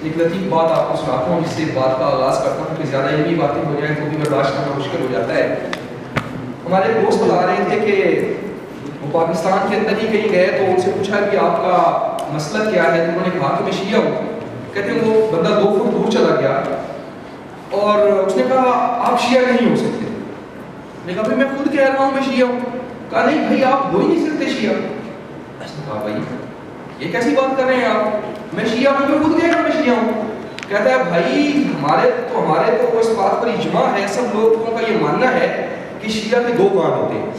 ایک لطیف بات آپ کو سناتا ہوں، جس سے بات کا آغاز کرتا ہوں کہ زیادہ علمی باتیں ہو جائیں تو بھی برداشت کرنا مشکل ہو جاتا ہے. ہمارے دوست بتا رہے تھے کہ وہ پاکستان کے اندر ہی کہیں گئے تو ان سے پوچھا کہ آپ کا مسلک کیا ہے، تو انہوں نے کہا کہ میں شیعہ ہوں. کہتے ہیں وہ بندہ 2 فٹ دور چلا گیا اور اس نے کہا آپ شیعہ نہیں ہو سکتے. میں نے کہا بھائی میں خود کہہ رہا ہوں میں شیعہ ہوں. کہا نہیں بھائی آپ ہو ہی نہیں سکتے شیعہ. اس نے کہا بھائی یہ کیسی بات کر رہے ہیں آپ، میں شیعہ ہوں، میں خود کہہ رہا ہوں میں شیعہ ہوں. کہتا ہے بھائی ہمارے تو اس بات پر اجماع ہے، سب لوگوں کا یہ ماننا ہے کہ شیعہ کے 2 کان ہوتے ہیں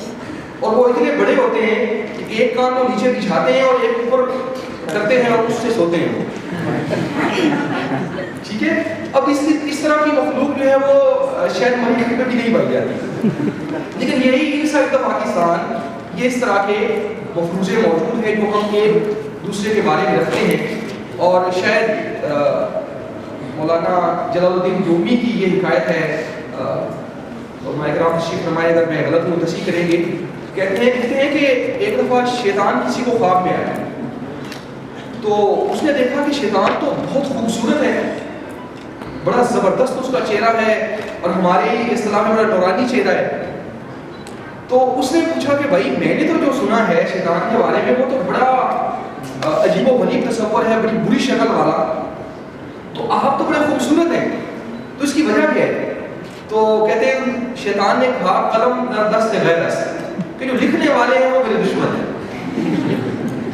اور وہ اتنے بڑے ہوتے ہیں کہ ایک کان وہ نیچے بچھاتے ہیں اور ایک اوپر کرتے ہیں اور اس سے سوتے ہیں. ٹھیک ہے. اب اس طرح کی مخلوق جو ہے وہ شاید ملک میں بھی نہیں بن جاتی، لیکن یہی ان سائڈ پاکستان یہ اس طرح کے مفروضے موجود ہیں جو ہم ایک دوسرے کے بارے میں رکھتے ہیں. اور شاید مولانا جلال الدین رومی کی یہ حکایت ہے، علماء کرام تشریف فرمائے اگر میں غلط ہوں تصحیح کریں گے. کہتے ہیں کہ ایک دفعہ شیطان کسی کو خواب میں آیا تو اس نے دیکھا کہ شیطان تو بہت خوبصورت ہے، بڑا زبردست اس کا چہرہ ہے اور ہماری اصطلاح میں بڑا نورانی چہرہ ہے. تو اس نے پوچھا کہ بھائی میں نے تو جو سنا ہے شیطان کے بارے میں وہ تو بڑا عجیب و غریب تصور ہے، بڑی بری شکل والا، تو آپ تو بڑے خوبصورت ہیں، تو اس کی وجہ کیا ہے؟ تو کہتے ہیں شیطان نے کہا قلم دست غیر دست، کہ جو لکھنے والے ہیں وہ میرے دشمن ہیں.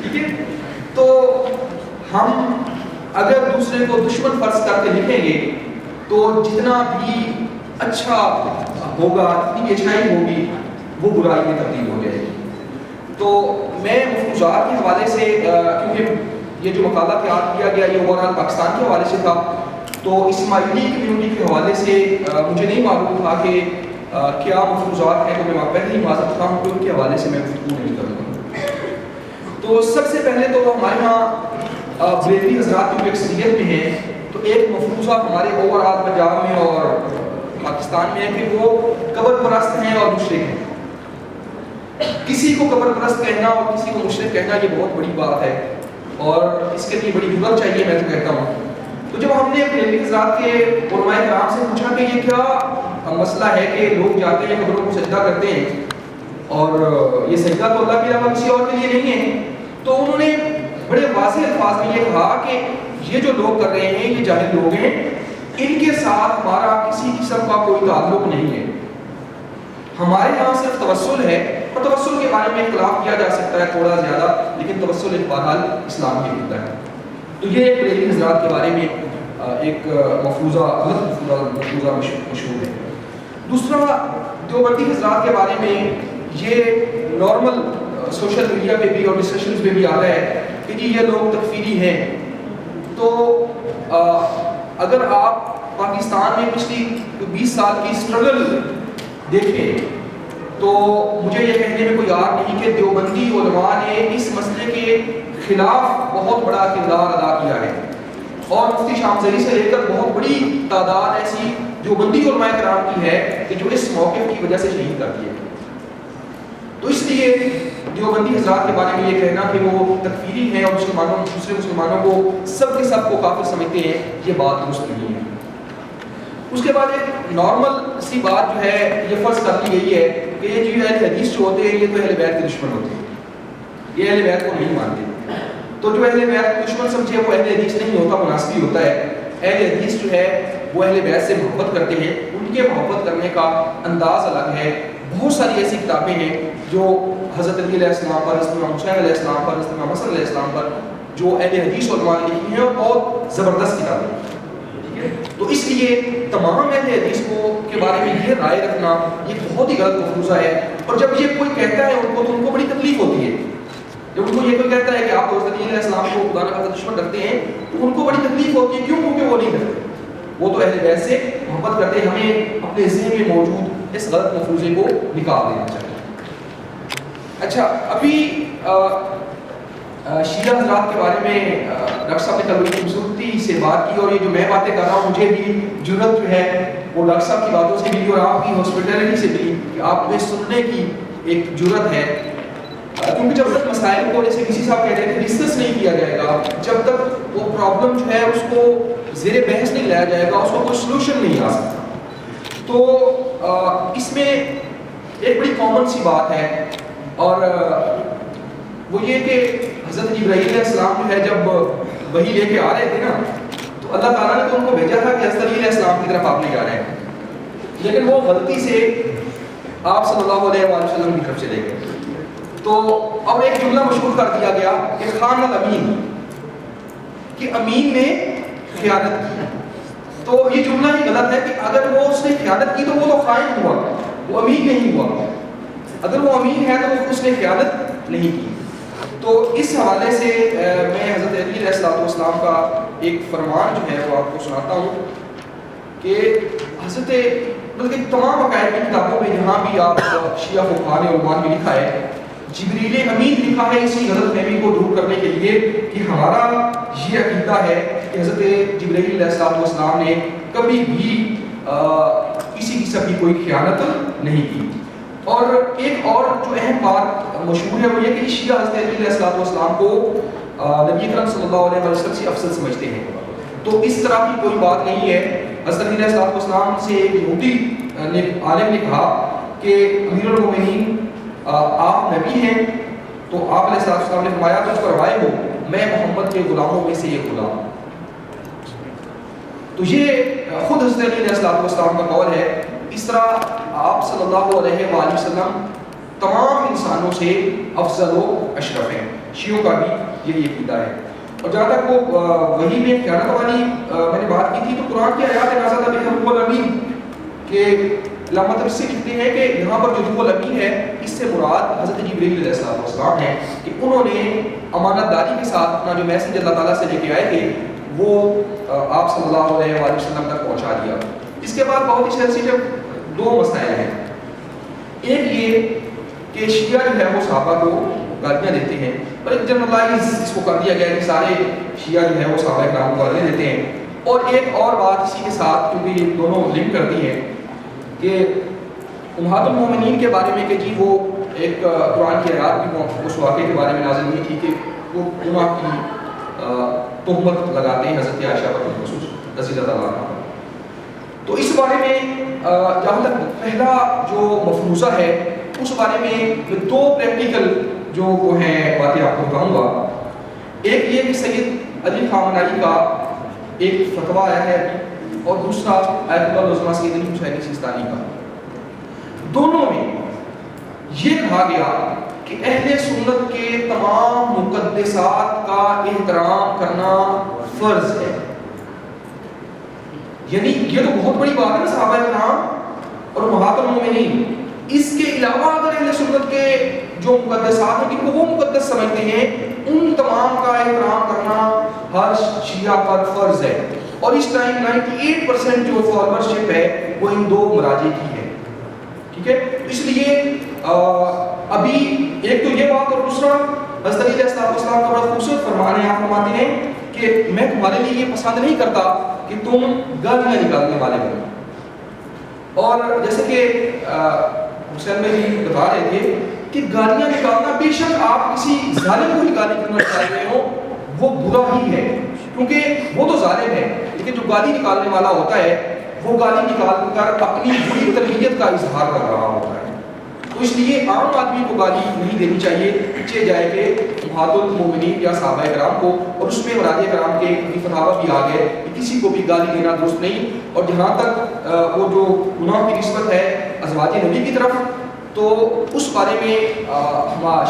ٹھیک ہے. تو ہم اگر دوسرے کو دشمن فرض کر کے لکھیں گے تو جتنا بھی اچھا ہوگا، جتنی بھی اچھائی ہوگی وہ برائی میں تبدیل ہو جائے گی. تو میں مفروضات کے حوالے سے کیونکہ یہ جو مقالہ تیار کیا گیا یہ اوورآل پاکستان کے حوالے سے تھا، تو اسماعیلی کمیونٹی کے حوالے سے مجھے نہیں معلوم تھا کہ کیا مفروضات ہیں، تو میں پہلے ہی معذرت خواہ ہوں کہ ان کے حوالے سے میں گفتگو نہیں کروں گا. تو سب سے پہلے تو ہمارے یہاں بریلوی حضرات کی اکثریت میں ہیں، تو ایک مفروضہ ہمارے اوورآل پنجاب میں اور پاکستان میں ہے کہ وہ قبر پرست ہیں اور مشرک ہیں. کسی کو قبر پرست کہنا اور کسی کو مشرک کہنا یہ بہت بڑی بات ہے اور اس کے لیے بڑی جرأت چاہیے، میں تو کہتا ہوں. تو جب ہم نے بریلوی حضرات کے علماء کرام سے پوچھا کہ یہ کیا مسئلہ ہے کہ لوگ جاتے ہیں قبروں کو سجدہ کرتے ہیں اور یہ سجدہ تو اللہ کے علاوہ کسی اور کے لیے نہیں ہے، تو انہوں نے بڑے واضح الفاظ میں یہ کہا کہ یہ جو لوگ کر رہے ہیں یہ جاہل لوگ ہیں، ان کے ساتھ ہمارا کسی قسم کا کوئی تعلق نہیں ہے. ہمارے یہاں صرف توسل ہے اور توسل کے بارے میں اختلاف کیا جا سکتا ہے تھوڑا زیادہ، لیکن توسل ایک بہرحال اسلام کی ہوتا ہے. تو یہ ایک بریلوی حضرات کے بارے میں ایک مفروضہ مشہور ہے. دوسرا دیوبندی حضرات کے بارے میں یہ نارمل سوشل میڈیا پہ بھی اور ڈسکشنز پہ بھی آتا ہے کہ جی یہ لوگ تکفیری ہیں. تو اگر آپ پاکستان میں پچھلی 20 سال کی اسٹرگل دیکھیں تو مجھے یہ کہنے میں کوئی یاد نہیں کہ دیوبندی علماء نے اس مسئلے کے خلاف بہت بڑا کردار ادا کیا ہے اور مفتی شامزری سے لے کر بہت بڑی تعداد ایسی دیوبندی علماء کرام کی ہے کہ جو اس موقف کی وجہ سے شہید کر دیے. تو اس لیے دیوبندی حضرات کے بارے میں یہ کہنا کہ وہ تکفیری ہیں اور دوسرے مسلمانوں کو سب کے سب کو کافر سمجھتے ہیں، یہ بات درست نہیں ہے. اس کے بعد ایک نارمل سی بات جو ہے یہ فرض کر لی گئی ہے کہ یہ جو اہل حدیث جو ہوتے ہیں یہ تو اہل بیت کے دشمن ہوتے ہیں، یہ اہل بیت کو نہیں مانتے. تو جو اہل بیت کو دشمن سمجھے وہ اہل حدیث نہیں ہوتا، مناسبی ہوتا ہے. اہل حدیث جو ہے وہ اہل بیت سے محبت کرتے ہیں، ان کے محبت کرنے کا انداز الگ ہے. بہت ساری ایسی کتابیں ہیں جو حضرت علی علیہ السلام پر، حضرت امام حسین علیہ السلام پر، حضرت امام حسن علیہ السلام پر جو اہل حدیث علماء نے لکھی ہیں اور بہت زبردست کتابیں ہیں. تو اس لیے تمام اہل حدیث کے بارے میں یہ رائے رکھنا یہ بہت ہی غلط مفروضہ ہے. اور جب یہ کوئی کہتا ہے ان کو تو ان کو بڑی تکلیف ہوتی ہے. جب ان کو یہ کوئی کہتا ہے کہ آپ حضرت علی علیہ السلام کو خدا نہ خاصہ دشمن رکھتے ہیں تو ان کو بڑی تکلیف ہوتی ہے. کیوں؟ کیونکہ وہ نہیں کرتے، وہ تو اہل بیت سے محبت کرتے ہیں. ہمیں اپنے ذہن میں موجود اس غلط مفروضے کو نکال دینا چاہیے. اچھا، ابھی شیعہ حضرات کے بارے میں ڈاکٹر صاحب نے کل بڑی خوبصورتی سے بات کی اور یہ جو میں باتیں کر رہا ہوں مجھے بھی جرأت جو ہے وہ ڈاکٹر صاحب کی باتوں سے بھی اور آپ کی ہاسپٹیلٹی سے بھی کہ آپ کو سننے کی ایک جرأت ہے. کیونکہ جب تک مسائل کو جیسے کسی صاحب کہہ رہے تھے ڈسکس نہیں کیا جائے گا، جب تک وہ پرابلم جو ہے اس کو زیر بحث نہیں لایا جائے گا، اس کو کوئی سلوشن نہیں آ سکتا. تو اس میں ایک بڑی کامن سی بات ہے، اور وہ یہ کہ حضرت جبرائیل علیہ السلام جو ہے جب وحی لے کے آ رہے تھے نا، تو اللہ تعالیٰ نے تو ان کو بھیجا تھا کہ حضرت علیہ السلام کی طرف آپ نہیں جا رہے ہیں، لیکن وہ غلطی سے آپ صلی اللہ علیہ وآلہ وسلم کی طرف چلے گئے. تو اب ایک جملہ مشہور کر دیا گیا کہ خان الامین، کہ امین نے خیانت کی. تو یہ جملہ ہی غلط ہے کہ اگر وہ اس نے خیانت کی تو وہ تو خائن ہوا، وہ امین نہیں ہوا. اگر وہ امین ہے تو اس نے خیانت نہیں کی. تو اس حوالے سے میں حضرت علی علیہ السلام کا ایک فرمان جو ہے وہ آپ کو سناتا ہوں کہ حضرت بلکہ تمام عقائد کی کتابوں میں جہاں بھی آپ شیعہ فقہاء نے علماء نے لکھا ہے، جبریل امین لکھا ہے اسی غلط فہمی کو دور کرنے کے لیے کہ ہمارا یہ عقیدہ ہے کہ حضرت جبریل علیہ السلام نے کبھی بھی کسی قسم کی کوئی خیانت نہیں کی. اور ایک اور جو اہم بات مشہور ہے وہ یہ کہ شیعہ حضرت علی علیہ السلام کو نبی اکرم صلی اللہ علیہ وسلم سے افضل سمجھتے ہیں. تو اس طرح کی کوئی بات نہیں ہے. حضرت علی علیہ السلام سے ایک یہودی عالم نے کہا کہ امیر المومنین آپ نبی ہیں، تو آپ علیہ السلام نے فرمایا تجھ پر وائے ہو میں محمد کے غلاموں میں سے ایک غلام. تو یہ خود حضرت علی علیہ السلام کا قول ہے. اس طرح آپ صلی اللہ علیہ وآلہ وسلم تمام انسانوں سے افضل و اشرف ہیں. شیعوں کا بھی یہی عقیدہ ہے. اور جہاں تک وہ وحی میں خیانت والی میں نے بات کی تھی، تو قرآن کی آیات نازلہ بہ روح الامین کہ علامہ تبرسی لکھتے ہیں کہ یہاں پر جو روح الامین ہے اس سے مراد حضرت جبرائیل علیہ السلام ہے کہ انہوں نے امانت داری کے ساتھ اپنا جو میسج اللہ تعالیٰ سے لے کے آئے تھے وہ آپ صلی اللہ علیہ وآلہ وسلم تک پہنچا دیا. اس کے بعد بہت ہی سینسیٹیو دو مسائل ہیں. ایک یہ کہ شیعہ جو ہے وہ صحابہ کو گالیاں دیتے ہیں، اور ایک جنرلائز اس کو کر دیا گیا کہ سارے شیعہ جو ہے وہ صحابہ کرام کو گالیاں دیتے ہیں. اور ایک اور بات اسی کے ساتھ کیونکہ یہ دونوں لنک کرتی ہیں کہ امہات المومنین کے بارے میں کہ جی وہ ایک قرآن کی آیات بھی اس واقعے کے بارے میں نازل ہوئی تھی کہ وہ گناہ کی تہمت لگاتے ہیں حضرت عائشہ پر خصوص رضی اللہ عنہا. تو اس بارے میں جہاں تک پہلا جو مفروضہ ہے اس بارے میں دو پریکٹیکل جو وہ ہیں باتیں آپ کو بتاؤں گا. ایک یہ کہ سید علی خامنہئی کا ایک فتویٰ آیا ہے، اور دوسرا آیت اللہ العظمہ سید علی حسینی سیستانی کا. دونوں میں یہ کہا گیا کہ اہل سنت کے تمام مقدسات کا احترام کرنا فرض ہے. یعنی یہ تو بہت بڑی بات ہے نا، صحابہ کرام اور امہات المومنین. اس کے علاوہ اگر اہل سنت کے جو مقدسات ہیں جن کو وہ مقدس سمجھتے ہیں ان تمام کا احترام کرنا ہر شیعہ پر فرض ہے. اور اس ٹائم 98% جو فالوورشپ ہے وہ ان دو مراجع کی ہے. ٹھیک ہے، اس لیے ابھی ایک تو یہ بات، اور دوسرا حضرت علی علیہ السلام کا بڑا خوبصورت فرمان ہے. آپ فرماتے ہیں کہ میں تمہارے لیے یہ پسند نہیں کرتا کہ تم گالیاں نکالنے والے بنو. اور جیسے کہ حسین میں بھی بتا رہے تھے کہ گالیاں نکالنا، بے شک آپ کسی ظالم کو ہی گالی کرنا چاہ رہے ہو وہ برا ہی ہے کیونکہ وہ تو ظالم ہے، لیکن جو گالی نکالنے والا ہوتا ہے وہ گالی نکال کر اپنی بری تربیت کا اظہار کر رہا ہوتا ہے. تو اس لیے عام آدمی کو گالی نہیں دینی چاہیے، پیچھے جائے کہ امہات المومنین یا صحابہ کرام کو، اور اس میں مراجع کرام کے فتاوی بھی آ گئے کہ کسی کو بھی گالی دینا درست نہیں. اور جہاں تک وہ جو گناہ کی نسبت ہے ازواج نبی کی طرف، تو اس بارے میں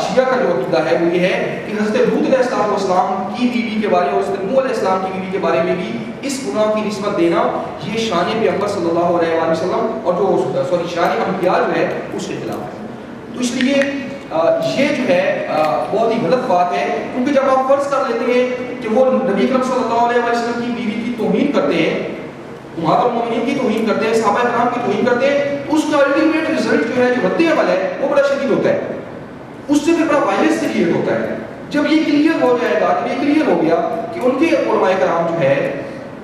شیعہ کا جو عقیدہ ہے وہ یہ ہے کہ حضرت لوط علیہ السلام کی بیوی کے بارے میں اور حضرت نوح علیہ السلام کی بیوی کے بارے میں بھی اس گناہ کی نسبت دینا یہ شان پیغمبر صلی اللہ علیہ وآلہ وسلم اور جو شان انبیاء جو ہے اس کے خلاف ہے. تو اس لیے یہ جو ہے بہت ہی غلط بات ہے، کیونکہ جب آپ فرض کر لیتے ہیں کہ وہ نبی اکرم صلی اللہ علیہ وسلم کی بیوی کی توہین کرتے ہیں، امہات المومنین کی توہین کرتے ہیں، صحابہ کرام کی توہین کرتے ہیں، اس کا الٹیمیٹ رزلٹ جو ہے جو رد عمل ہے وہ بڑا شدید ہوتا ہے. اس سے پھر بڑا وائلنس کریٹ ہوتا ہے. جب یہ کلیئر ہو جائے گا، جب یہ کلیئر ہو گیا کہ ان کے علماء کرام جو ہے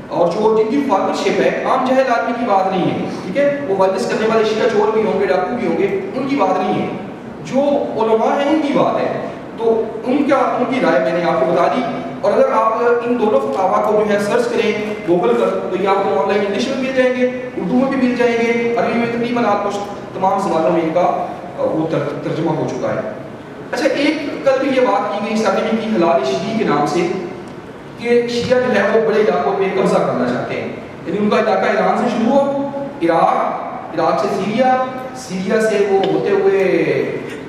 اور جو جن کی فارمرشپ ہے، عام جہل آدمی کی بات نہیں ہے، ٹھیک ہے، وہ وائلنس کرنے والے شیعہ چور بھی ہوں گے، ڈاکو بھی ہوں گے، ان کی بات نہیں ہے. جو علماء ہیں ان کی بات ہے، تو ان کی رائے میں نے آپ کو بتا دی. اور اگر آپ ان دونوں فتاوا کو جو ہے سرچ کریں گوگل پر تو یہ آپ کو آن لائن انگلش میں مل جائیں گے، اردو میں بھی مل جائیں گے، عربی میں تقریباً آلموسٹ تمام زبانوں میں ان کا وہ ترجمہ ہو چکا ہے. اچھا، ایک کل بھی یہ بات کی گئی سرنی کی حلال شیعی کے نام سے کہ شیعہ جو ہے وہ بڑے علاقوں پہ قبضہ کرنا چاہتے ہیں. یعنی ان کا علاقہ ایران سے شروع ہو، عراق سے سیریا سے وہ ہوتے ہوئے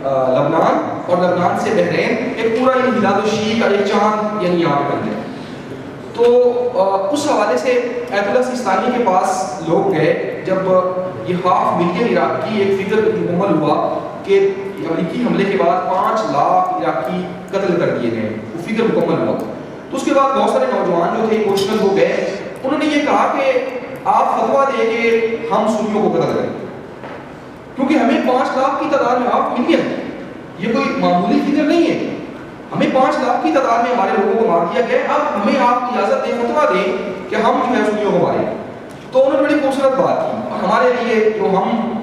لبنان، اور لبنان سے بحرین، ایک پورا یہ ہلال الشیعی کا ایک چاند یعنی یہاں پہ بن گیا. تو اس حوالے سے ایت اللہ سیستانی کے پاس لوگ گئے جب یہ 500,000 عراق کی ایک فگر مکمل ہوا کہ امریکی حملے کے بعد 5 لاکھ عراقی قتل کر دیے گئے، وہ فگر مکمل ہوا. تو اس کے بعد بہت سارے نوجوان جو تھے ایموشنل ہو گئے، انہوں نے یہ کہا کہ آپ فتویٰ دیں کہ ہم سنیوں کو قتل کریں، کیونکہ ہمیں 5 لاکھ کی تعداد میں 500,000 یہ کوئی معمولی فگر نہیں ہے. ہمیں 5 لاکھ کی تعداد میں ہمارے لوگوں کو مار دیا گیا، اب ہمیں آپ اجازت دیں، فتویٰ دیں کہ ہم جو ہے سنیوں کو ماریں. تو انہوں نے بڑی خوبصورت بات کی، اور ہمارے لیے جو ہم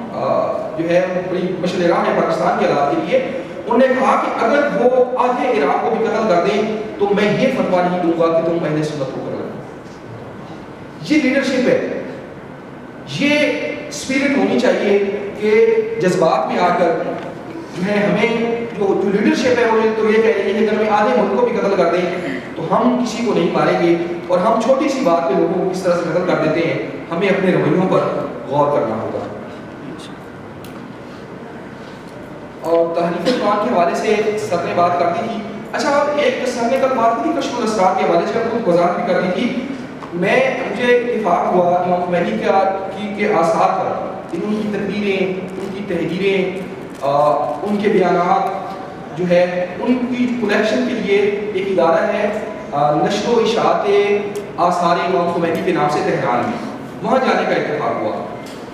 جو ہے بڑی مشعل راہ ہے پاکستان کے حالات کے لیے. انہوں نے کہا کہ اگر وہ آدھے عراق کو بھی قتل کر دیں تو میں یہ فتویٰ نہیں دوں گا کہ تم اہل سنت کو قتل کرو. یہ لیڈرشپ ہے، یہ اسپرٹ ہونی چاہیے کہ جذبات میں آ کر جو ہے ہمیں جو لیڈرشپ ہے وہ تو یہ کہہ رہی ہے کہ اگر ہمیں آدھے ملک کو بھی قتل کر دیں تو ہم کسی کو نہیں ماریں گے. اور ہم چھوٹی سی بات پہ لوگوں کو کس طرح سے قتل کر دیتے ہیں، ہمیں اپنے رویوں پر غور کرنا ہوگا. اور تحریف قرآن کے حوالے سے سر نے بات کر دی تھی. اچھا، ایک سر نے کل بات کی تھی کشف الاسرار کے حوالے سے، خود وضاحت بھی کر دی تھی. مجھے اتفاق ہوا امام خمینی کے آثار پر، ان کی تقریریں، ان کی تحریریں، ان کے بیانات جو ہے ان کی کلیکشن کے لیے ایک ادارہ ہے نشر و اشاعت آثار امام خمینی کے نام سے تہران میں، وہاں جانے کا اتفاق ہوا.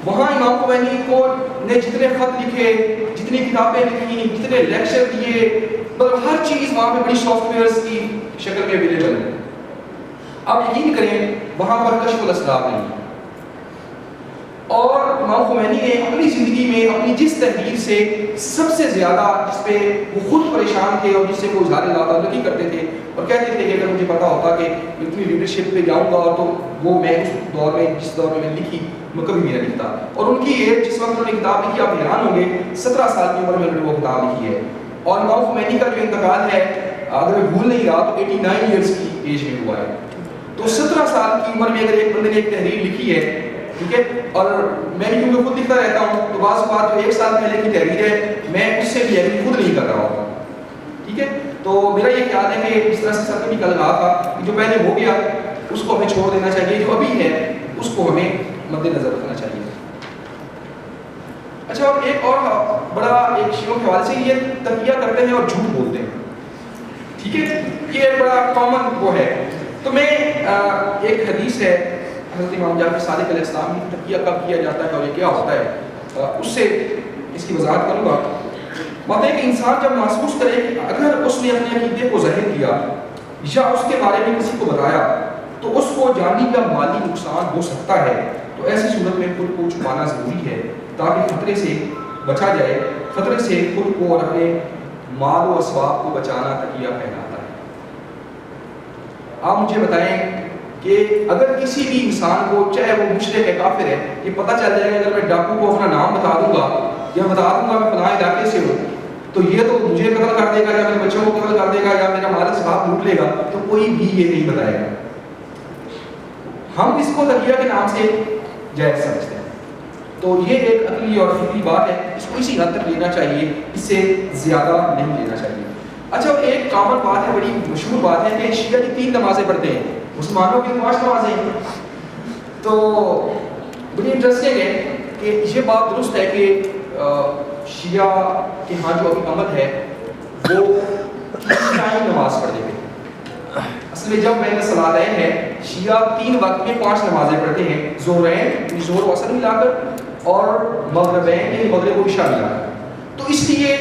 وہاں امام خمینی کو نے جتنے خط لکھے، جتنی کتابیں لکھی، جتنے لیکچر دیے، مطلب ہر چیز وہاں پہ بڑی سافٹ ویئرس کی شکل میں اویلیبل ہے. آپ یقین کریں وہاں پر کشف الاسرار نہیں. اور امام خمینی نے اپنی زندگی میں اپنی جس تحریر سے سب سے زیادہ جس پہ وہ خود پریشان تھے اور جس سے وہ اظہار تعلقی کرتے تھے اور کہتے تھے کہ اگر مجھے پتا ہوتا کہ اتنی لیڈرشپ پہ جاؤں گا تو وہ میں اس دور میں جس دور میں لکھی میں کبھی نہیں لکھتا. اور ان کی ایج جس وقت انہوں نے کتاب لکھی آپ حیران ہوں گے 17 سال کی عمر میں انہوں نے وہ کتاب لکھی ہے. اور امام خمینی کا جو انتقال ہے اگر میں بھول نہیں رہا تو 89 ایئرس کی ایج میں ہوا ہے. تو 17 سال کی عمر میں اگر ایک بندے نے ایک تحریر لکھی ہے، ٹھیک ہے، اور میں بھی کیونکہ خود لکھتا رہتا ہوں تو بعض بات جو 1 سال پہلے کی تحریر ہے میں اس سے بھی ایگری خود نہیں کر رہا ہوں، ٹھیک ہے. تو میرا یہ خیال ہے کہ اس طرح سے سر نے بھی کل کہا تھا کہ جو پہلے ہو گیا اس کو ہمیں چھوڑ دینا چاہیے، جو ابھی ہے اس کو ہمیں مد نظر رکھنا چاہیے. اچھا، اور ایک اور بڑا ایک شیعوں کے حوالے سے یہ تقیہ کرتے ہیں اور جھوٹ بولتے ہیں، ٹھیک ہے، یہ ایک بڑا کامن وہ ہے. تو میں ایک حدیث ہے حضرت امام جعفر صادق علیہ السلام کی، تقیہ کب کیا جاتا ہے اور یہ کیا ہوتا ہے، اس سے اس کی وضاحت کروں گا. بات ہے کہ انسان جب محسوس کرے کہ اگر اس نے اپنے عقیدے کو ظاہر کیا یا اس کے بارے میں کسی کو بتایا تو اس کو جانی یا مالی نقصان ہو سکتا ہے، تو ایسی صورت میں خود کو چھپانا ضروری ہے تاکہ خطرے سے بچا جائے. خطرے سے خود کو اور اپنے مال و اسباب کو بچانا تقیہ کہلاتا ہے. آپ مجھے بتائیں کہ اگر کسی بھی انسان کو چاہے وہ مشرک ہے کافر ہے یہ پتہ چل جائے گا اگر میں ڈاکو کو اپنا نام بتا دوں گا یا بتا دوں گا میں فلاں علاقے سے ہوں تو یہ تو مجھے قتل کر دے گا یا میرے بچوں کو قتل کر دے گا یا میرا مال اسباب لوٹ لے گا، تو کوئی بھی یہ نہیں بتائے گا. ہم اس کو تقیہ کے نام سے جائز سمجھتے ہیں. تو یہ ایک عقلی اور فکری بات ہے، اس کو اسی حد تک لینا چاہیے، اس سے زیادہ نہیں لینا چاہیے. اچھا، ایک کامن بات ہے، بڑی مشہور بات ہے کہ شیعہ کی 3 نمازیں پڑھتے ہیں، مسلمانوں کی 5 نمازیں ہیں. تو بڑی انٹرسٹنگ ہے کہ یہ بات درست ہے کہ شیعہ کے ہاں جو ابھی عمل ہے وہ 3 ٹائم نماز پڑھتے ہیں. اصل میں جب میں نے صلاتین ہے شیعہ 3 وقت میں 5 نمازیں پڑھتے ہیں، ظہرین ظہر و عصر ملا کر اور مغربین مغرب و عشاء ملا کر. تو اس لیے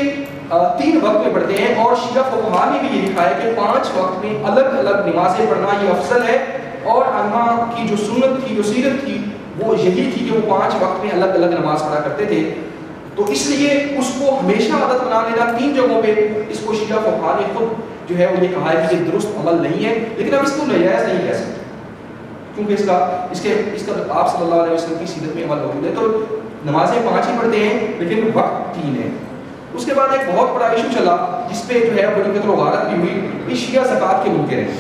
3 وقت میں پڑھتے ہیں. اور شیعہ فقہاء نے بھی یہ لکھا ہے کہ 5 وقت میں الگ الگ نمازیں پڑھنا یہ افضل ہے. اور عنہ کی جو سنت تھی، جو سیرت تھی وہ یہی تھی کہ وہ 5 وقت میں الگ الگ نماز پڑھا کرتے تھے. تو اس لیے اس کو ہمیشہ عادت بنا لینا. 3 جگہوں پہ اس کو شیعہ فقہاء نے خود جو ہے وہ یہ کہا ہے کہ یہ درست عمل نہیں ہے, لیکن اب اس کو ناجائز نہیں کہہ سکتے کیونکہ اس کا آپ صلی اللہ علیہ وسلم کی سیرت میں عمل موجود ہے. تو نمازیں 5 ہی پڑھتے ہیں لیکن وقت 3 ہے. اس کے بعد ایک بہت بڑا ایشو چلا جس پہ جو ہے بڑی قدر و غارت بھی ہوئی, یہ شیعہ زکوٰۃ کے منکر ہیں.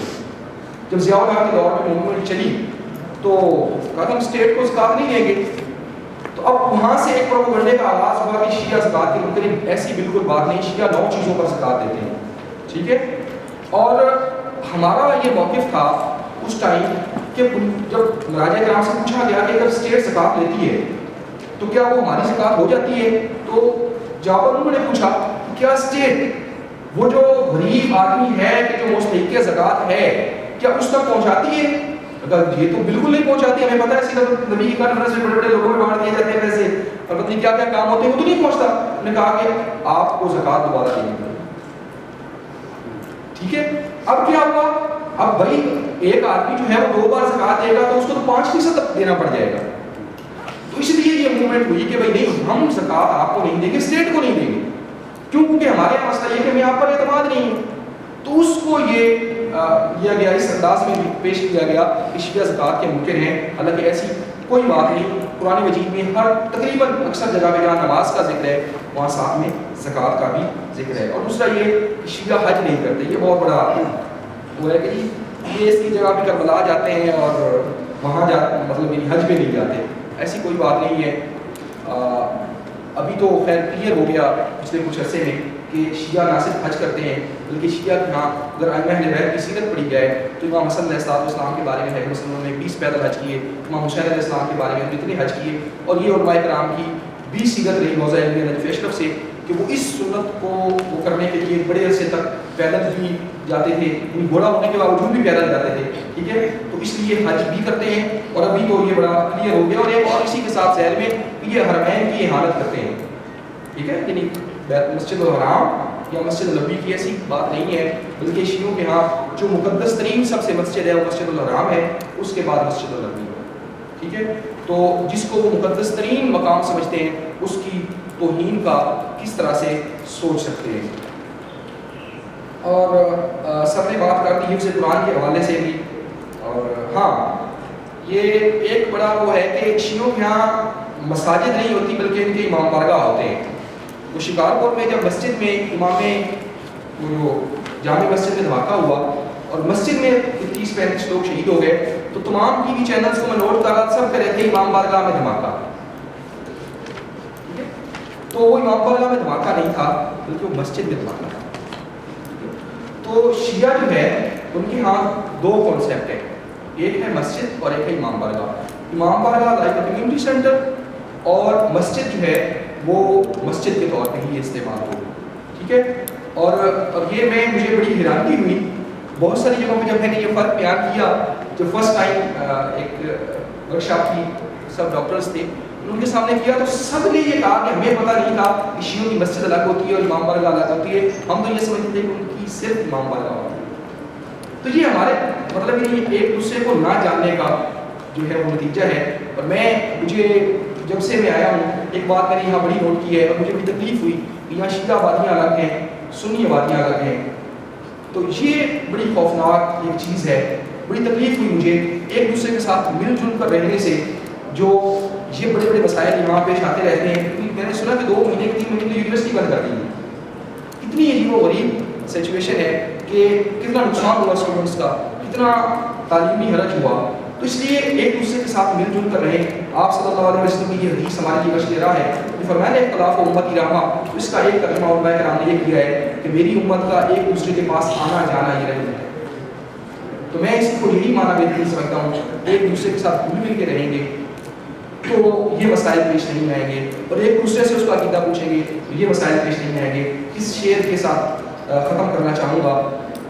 جب ضیاء الحق کے دور میں موومنٹ چلی تو کہا کہ ہم اسٹیٹ کو زکوٰۃ نہیں دیں گے. تو اب وہاں سے ایک پروپیگنڈے کا آغاز ہوا کہ شیعہ زکوٰۃ کے منکر, ایسی بالکل بات نہیں, شیعہ 9 چیزوں پر زکوٰۃ دیتے ہیں. ٹھیک ہے, اور ہمارا یہ موقف تھا اس ٹائم کہ جب مراجع کرام سے پوچھا گیا کہ اگر اسٹیٹ زکوٰۃ لیتی ہے تو کیا وہ ہماری زکوٰۃ ہو جاتی ہے, تو جواب انہوں نے پوچھا کیا اسٹیٹ وہ جو غریب آدمی ہے کہ جو مستحق زکوٰۃ ہے کیا اس تک پہنچاتی ہے؟ اگر یہ تو بالکل نہیں پہنچاتی, ہمیں پتہ ہے سیدھا نبی کی کانفرنس میں بڑے بڑے لوگوں میں بانٹ دیے جاتے ہیں پیسے اور پتہ نہیں کیا کیا کام ہوتے ہیں, وہ تو نہیں پہنچتا. انہوں نے کہا کہ آپ کو زکوٰۃ دوبارہ دینی پڑے. ٹھیک ہے, اب کیا ہوا, اب بھائی ایک آدمی جو ہے وہ 2 بار زکوٰۃ دے گا تو اس کو تو 5% دینا پڑ جائے گا. تو اس لیے یہ موومنٹ ہوئی کہ بھائی نہیں, ہم زکوٰۃ آپ کو نہیں دیں گے, اسٹیٹ کو نہیں دیں گے, کیوں, کیونکہ ہمارے مسئلہ یہ کہ ہمیں آپ پر اعتماد نہیں ہے. تو اس کو یہ لیا گیا, اس انداز میں پیش کیا گیا کہ شیعہ زکوٰۃ کے منکر ہیں, حالانکہ ایسی کوئی بات نہیں. قرآن مجید میں ہر تقریباً اکثر جگہ پہ جہاں نماز کا ذکر ہے وہاں ساتھ میں زکوٰۃ کا بھی ذکر ہے. اور دوسرا یہ کہ شیعہ حج نہیں کرتے, یہ بہت بڑا وہ ہے کہ یہ اس کی جگہ پہ کربلا جاتے ہیں اور وہاں مطلب حج پہ نہیں جاتے, ایسی کوئی بات نہیں ہے. ابھی تو خیر کلیئر ہو گیا پچھلے کچھ عرصے میں کہ شیعہ نہ صرف حج کرتے ہیں بلکہ شیعہ کے ہاں اگر ائمہ اہل بیت کی سیرت پڑھی جائے تو امام حسن علیہ السلام کے بارے میں ہے, مسلمانوں نے 20 پیدل حج کیے, امام حسین علیہ السلام کے بارے میں اتنے حج کیے, اور یہ علماء کرام کی 20 سیرت رہی روضہ علم نجف اشرف سے کہ وہ اس سنت کو وہ کرنے کے لیے بڑے عرصے تک پیدل بھی جاتے تھے, گھوڑا ہونے کے باوجود بھی پیدل جاتے تھے. ٹھیک ہے, تو اس لیے حج بھی کرتے ہیں. اور ابھی تو یہ بڑا کلیئر ہو گیا, اور ایک اور اسی کے ساتھ ذیل میں یہ حرمین کی احانت کرتے ہیں. ٹھیک ہے, یعنی مسجد الحرام یا مسجد النبی کی ایسی بات نہیں ہے, بلکہ شیعوں کے ہاں جو مقدس ترین سب سے مسجد ہے وہ مسجد الحرام ہے, اس کے بعد مسجد النبی ہے. ٹھیک ہے, تو جس کو وہ مقدس ترین مقام سمجھتے ہیں اس کی توہین کا کس طرح سے سوچ سکتے ہیں. اور سب نے بات کر دی حفظ قرآن کے حوالے سے بھی. اور ہاں یہ ایک بڑا وہ ہے کہ شیعوں کے ہاں مساجد نہیں ہوتی بلکہ ان کے امام بارگاہ ہوتے ہیں. تو شکارپور میں جب مسجد میں امام وہ جامع مسجد میں دھماکہ ہوا اور مسجد میں 30-35 لوگ شہید ہو گئے تو تمام ٹی وی چینلز کو میں نوٹ کر رہا, سب کہہ رہے تھے امام بارگاہ میں دھماکہ. تو وہ امام بارگاہ میں دھماکہ نہیں تھا بلکہ وہ مسجد میں دھماکہ تھا. تو شیعہ جو ہے ان کے ہاں 2 کانسیپٹ ہیں, ایک ہے مسجد اور ایک ہے امام بارگاہ. امام بارگاہ لائک کمیونٹی سینٹر, اور مسجد جو ہے وہ مسجد کے طور پہ ہی استعمال ہوگی. ٹھیک ہے, اور یہ مجھے بڑی حیرانگی ہوئی بہت ساری جگہوں پہ جب میں نے یہ فرق بیان کیا. جب فرسٹ ٹائم ایک ورک شاپ کی سب ڈاکٹرز تھے ان کے سامنے کیا تو سب نے یہ کہا کہ ہمیں پتہ نہیں تھا کہ شیعوں کی مسجد الگ ہوتی ہے اور امام بارگاہ الگ ہوتی ہے, ہم تو یہ سمجھتے تھے کہ ان کی صرف امام بارگاہ ہوتی ہے. تو یہ ہمارے مطلب یہ ایک دوسرے کو نہ جاننے کا جو ہے وہ نتیجہ ہے. اور مجھے جب سے میں آیا ہوں ایک بات میں نے یہاں بڑی نوٹ کی ہے اور مجھے بڑی تکلیف ہوئی کہ یہاں شیعہ آبادیاں الگ ہیں, سنی آبادیاں الگ ہیں. تو یہ بڑی خوفناک ایک چیز ہے, بڑی تکلیف ہوئی مجھے ایک دوسرے کے ساتھ مل جل کر رہنے سے جو یہ بڑے بڑے مسائل یہاں پیش آتے رہتے ہیں. میں نے سنا کہ 2 مہینے 3 مہینے یونیورسٹی بند کر دی ہے. کتنی عجیب و غریب سچویشن ہے کہ کتنا نقصان ہوا اسٹوڈنٹس کا, کتنا تعلیمی حرج ہوا. تو اس لیے ایک دوسرے کے ساتھ مل جل کر رہیں. آپ صلی اللہ علیہ وسلم کی یہ حدیث ہمارے لیے بشیر راہ ہے. فرمایا اختلاف و امتی رحمہ, اس کا ایک ترجمہ علماء کرام نے یہ کیا ہے کہ میری امت کا ایک دوسرے کے پاس آنا جانا یہ رہے ہے. تو میں اس کو یہی معنی بہترین سمجھتا ہوں, ایک دوسرے کے ساتھ مل مل کے رہیں گے تو یہ مسائل پیش نہیں آئیں گے, اور ایک دوسرے سے اس کا عقیدہ پوچھیں گے تو یہ مسائل پیش نہیں آئیں گے. اس شعر کے ساتھ ختم کرنا چاہوں گا.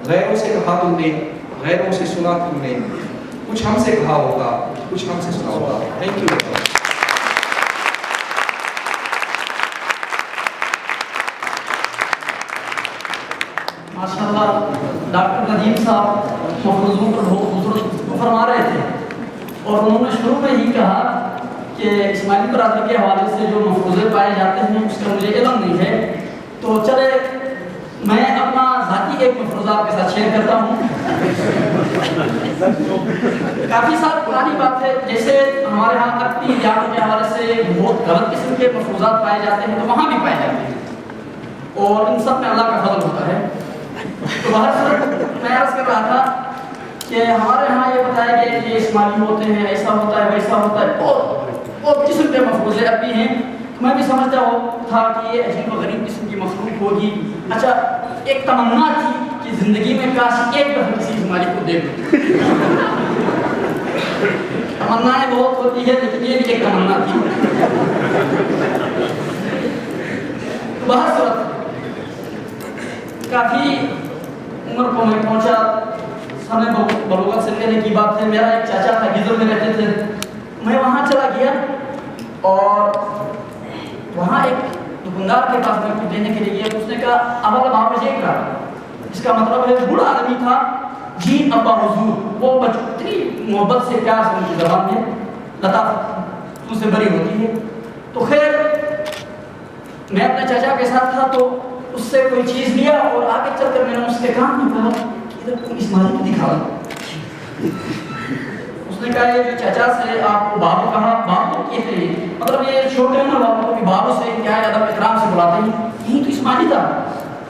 غیروں سے کہا تم نے, غیروں سے سنا تم نے, کچھ ہم سے کہا ہوگا, کچھ ہم سے سنا ہوگا. Thank you. ماشاءاللہ ڈاکٹر ندیم صاحب مفروضوں پر بہت خوبصورت فرما رہے تھے, اور انہوں نے شروع میں ہی کہا کہ اسماعیلی برادری کے حوالے سے جو مفروضے پائے جاتے ہیں اس کا مجھے علم نہیں ہے، تو چلے میں اپنا ذاتی ایک مفروضہ آپ کے ساتھ شیئر کرتا ہوں۔ کافی سال پرانی بات ہے، جیسے ہمارے ہاں اپنی یادوں کے حوالے سے بہت غلط قسم کے مفروضات پائے جاتے ہیں تو وہاں بھی پائے جاتے ہیں، اور ان سب میں اللہ کا فضل ہوتا ہے۔ تو بہرحال میں عرض کر رہا تھا کہ ہمارے ہاں یہ بتایا گیا کہ یہ اسماعیلی ہوتے ہیں، ایسا ہوتا ہے ویسا ہوتا ہے، اور قسم کے مفروضے اب بھی ہیں۔ میں بھی سمجھتا تھا کہ یہ عجیب و غریب قسم کی مخلوق ہوگی۔ اچھا، ایک تمنا تھی کہ زندگی میں کاش ایک دفعہ کسی اسماعیلی کو دیکھ لوں۔ تمنائیں بہت ہوتی ہے لیکن یہ بھی ایک تمنا تھی۔ بہت صورت کافی عمر کو میں پہنچا، سمے بلوغت سے پہلے کی بات ہے۔ میرا ایک چاچا تھا، گیزر میں رہتے تھے، میں وہاں چلا گیا اور وہاں ایک دکاندار کے پاس میں کچھ لینے کے لیے گیا۔ اس نے کہا ابا بابا جی کا، اس کا مطلب ہے بوڑھا آدمی تھا، جی ابا حضور۔ وہ بچوں اتنی محبت سے پیار سے ان کی زبان میں لطافت ان سے بری ہوتی ہے۔ تو خیر میں اپنے چاچا کے ساتھ تھا تو اس سے کوئی چیز لیا اور آگے چل کر میں نے اس کے کان میں کہا ادھر کوئی اسماعیلی کو دکھا رہا۔ اس نے کہا یہ جو چاچا سے آپ کو بابو کہا، بابو کہتے ہیں مطلب یہ چھوٹے عمر بابو کو بھی بابو سے انتہائی ادب احترام سے بلاتے ہیں، یہی تو اسماعیلی تھا۔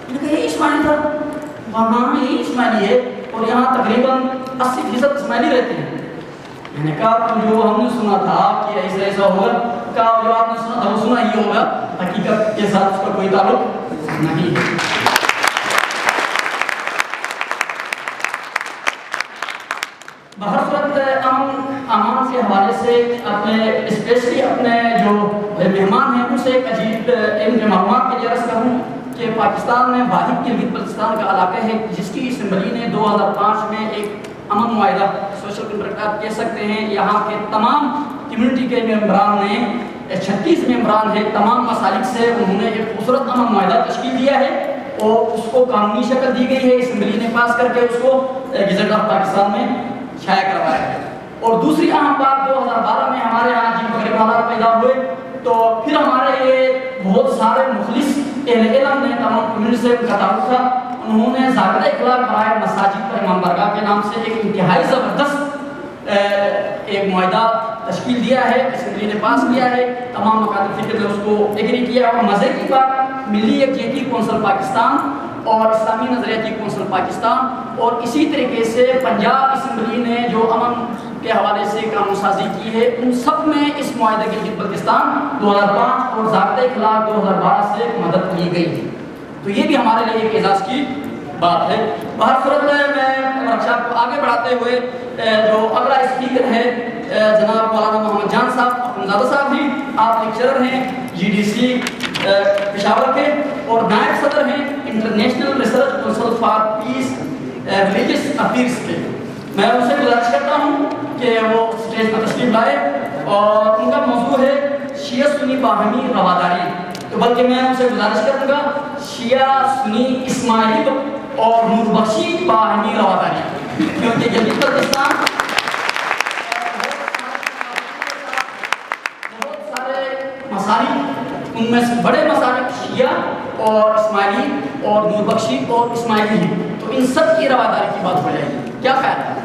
میں نے کہا یہ اسماعیلی تھا؟ وہاں یہی اسماعیلی ہے اور یہاں تقریباً 80% اسماعیلی رہتے ہیں۔ میں نے کہا تو جو ہم نے سنا تھا کہ ایسا ایسا ہوگا، کہا جو آپ نے سنا تھا وہ سنا ہی ہوگا، حقیقت کے ساتھ اس کا کوئی تعلق نہیں ہے۔ بہرصورت امان کے حوالے سے اپنے اسپیشلی اپنے جو مہمان ہیں ان سے ایک عجیب علم کے معلومات کے لیے عرض کروں کہ پاکستان میں واحد گلگت بلتستان کا علاقہ ہے جس کی اسمبلی نے 2005 میں ایک امن معاہدہ سوشل کنٹریکٹ کہہ سکتے ہیں، یہاں کے تمام کمیونٹی کے ممبران نے 36 ممبران ہیں، تمام مسالک سے انہوں نے ایک خوبصورت امن معاہدہ تشکیل دیا ہے اور اس کو قانونی شکل دی گئی ہے۔ اسمبلی نے پاس کر کے اس کو گزٹ آف پاکستان میں شائع کروایا ہے۔ اور دوسری اہم بات 2012 میں ہمارے یہاں جن مغرب حالات پیدا ہوئے تو پھر ہمارے یہ بہت سارے مخلص اہل علم نے تمام کمیونٹی سے ان کا تعلق تھا، انہوں نے ضابطۂ اخلاق برائے مساجد پر امام بارگاہ کے نام سے ایک انتہائی زبردست ایک معاہدہ تشکیل دیا ہے، اسمبلی نے پاس کیا ہے، تمام مکاتب فکر نے اس کو ایگری کیا۔ اور مزے کی بات ملی یکجہتی کونسل پاکستان اور اسلامی نظریاتی کونسل پاکستان اور اسی طریقے سے پنجاب اسمبلی نے جو امن کے حوالے سے قانون سازی کی ہے ان سب میں اس معاہدے گلگت بلتستان 2005 اور ضابطۂ اخلاق 2012 سے مدد لی گئی ہے۔ تو یہ بھی ہمارے لیے ایک اعزاز کی بات ہے۔ بہرصورت میں ورکشاپ کو آگے بڑھاتے ہوئے جو اگلا اسپیکر ہے جناب مولانا محمد جان صاحب اخندزادہ صاحب بھی، آپ لیکچرر ہیں GDC پشاور کے اور نائب صدر ہیں international research council for peace religious affairs کے۔ میں ان سے گزارش کرتا ہوں کہ وہ اسٹیج پر تشریف لائے اور ان کا موضوع ہے شیعہ سنی باہمی رواداری۔ تو بلکہ میں ان سے گزارش کروں گا شیعہ سنی اسماعیلی اور نور بخشی باہمی رواداری، کیونکہ گلگت بلتستان بہت سارے مسالک، ان میں سے بڑے مسالک شیعہ اور اسماعیلی اور نور بخشی اور اسماعیلی ہیں، تو ان سب کی رواداری کی بات ہو جائے گی۔ کیا خیال ہے؟